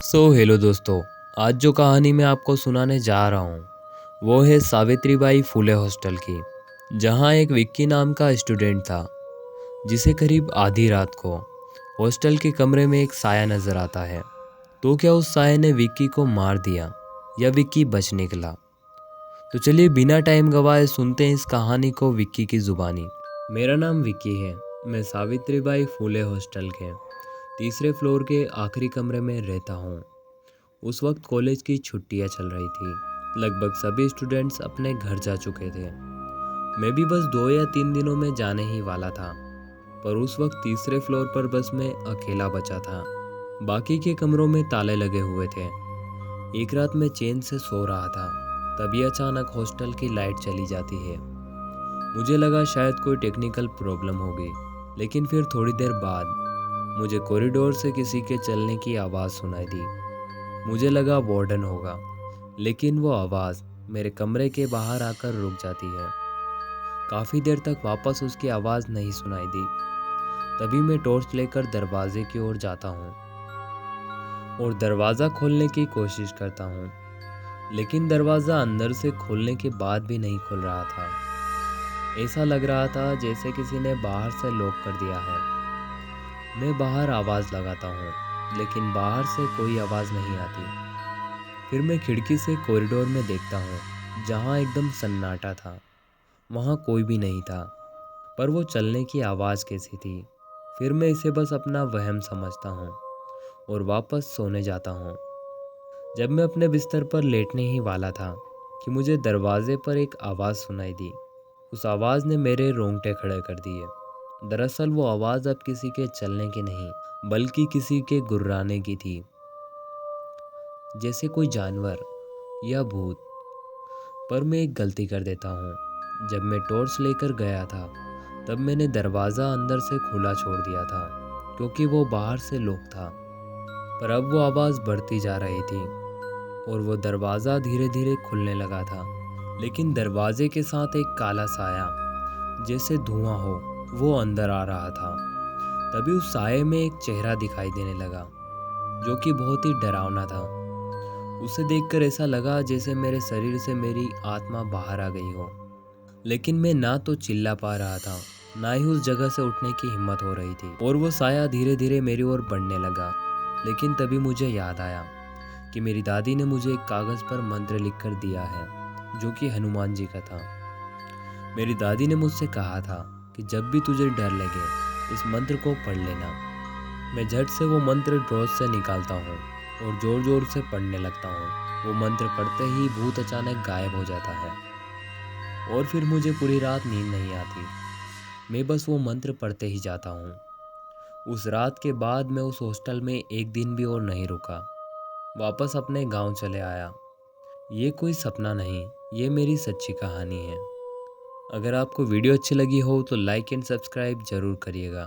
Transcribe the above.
Hello दोस्तों। आज जो कहानी मैं आपको सुनाने जा रहा हूँ वो है सावित्रीबाई फुले हॉस्टल की। जहाँ एक विक्की नाम का स्टूडेंट था जिसे करीब आधी रात को हॉस्टल के कमरे में एक साया नज़र आता है। तो क्या उस साये ने विक्की को मार दिया या विक्की बच निकला? तो चलिए बिना टाइम गवाए सुनते हैं इस कहानी को विक्की की ज़ुबानी। मेरा नाम विक्की है। मैं सावित्रीबाई फुले हॉस्टल के तीसरे फ्लोर के आखिरी कमरे में रहता हूँ। उस वक्त कॉलेज की छुट्टियां चल रही थी। लगभग सभी स्टूडेंट्स अपने घर जा चुके थे। मैं भी बस 2 या 3 दिनों में जाने ही वाला था। पर उस वक्त तीसरे फ्लोर पर बस मैं अकेला बचा था। बाकी के कमरों में ताले लगे हुए थे। एक रात मैं चैन से सो रहा था, तभी अचानक हॉस्टल की लाइट चली जाती है। मुझे लगा शायद कोई टेक्निकल प्रॉब्लम होगी, लेकिन फिर थोड़ी देर बाद मुझे कॉरिडोर से किसी के चलने की आवाज़ सुनाई दी। मुझे लगा वार्डन होगा, लेकिन वो आवाज़ मेरे कमरे के बाहर आकर रुक जाती है। काफ़ी देर तक वापस उसकी आवाज़ नहीं सुनाई दी। तभी मैं टॉर्च लेकर दरवाजे की ओर जाता हूँ और दरवाज़ा खोलने की कोशिश करता हूँ, लेकिन दरवाज़ा अंदर से खोलने के बाद भी नहीं खुल रहा था। ऐसा लग रहा था जैसे किसी ने बाहर से लॉक कर दिया है। मैं बाहर आवाज़ लगाता हूँ, लेकिन बाहर से कोई आवाज़ नहीं आती। फिर मैं खिड़की से कॉरिडोर में देखता हूँ, जहाँ एकदम सन्नाटा था। वहाँ कोई भी नहीं था, पर वो चलने की आवाज़ कैसी थी। फिर मैं इसे बस अपना वहम समझता हूँ और वापस सोने जाता हूँ। जब मैं अपने बिस्तर पर लेटने ही वाला था कि मुझे दरवाजे पर एक आवाज़ सुनाई दी। उस आवाज़ ने मेरे रोंगटे खड़े कर दिए। दरअसल वो आवाज़ अब किसी के चलने की नहीं, बल्कि किसी के गुर्राने की थी, जैसे कोई जानवर या भूत। पर मैं एक गलती कर देता हूँ। जब मैं टॉर्च लेकर गया था, तब मैंने दरवाज़ा अंदर से खुला छोड़ दिया था, क्योंकि वो बाहर से लॉक था। पर अब वो आवाज़ बढ़ती जा रही थी और वो दरवाज़ा धीरे धीरे खुलने लगा था। लेकिन दरवाजे के साथ एक काला साया, जैसे धुआं हो, वो अंदर आ रहा था। तभी उस साये में एक चेहरा दिखाई देने लगा, जो कि बहुत ही डरावना था। उसे देखकर ऐसा लगा जैसे मेरे शरीर से मेरी आत्मा बाहर आ गई हो। लेकिन मैं ना तो चिल्ला पा रहा था, ना ही उस जगह से उठने की हिम्मत हो रही थी। और वो साया धीरे धीरे मेरी ओर बढ़ने लगा। लेकिन तभी मुझे याद आया कि मेरी दादी ने मुझे एक कागज़ पर मंत्र लिखकर दिया है, जो कि हनुमान जी का था। मेरी दादी ने मुझसे कहा था कि जब भी तुझे डर लगे, इस मंत्र को पढ़ लेना। मैं झट से वो मंत्र ड्रॉज से निकालता हूँ और ज़ोर ज़ोर से पढ़ने लगता हूँ। वो मंत्र पढ़ते ही भूत अचानक गायब हो जाता है और फिर मुझे पूरी रात नींद नहीं आती। मैं बस वो मंत्र पढ़ते ही जाता हूँ। उस रात के बाद मैं उस हॉस्टल में एक दिन भी और नहीं रुका। वापस अपने गांव चले आया। ये कोई सपना नहीं, ये मेरी सच्ची कहानी है। अगर आपको वीडियो अच्छी लगी हो तो लाइक एंड सब्सक्राइब ज़रूर करिएगा।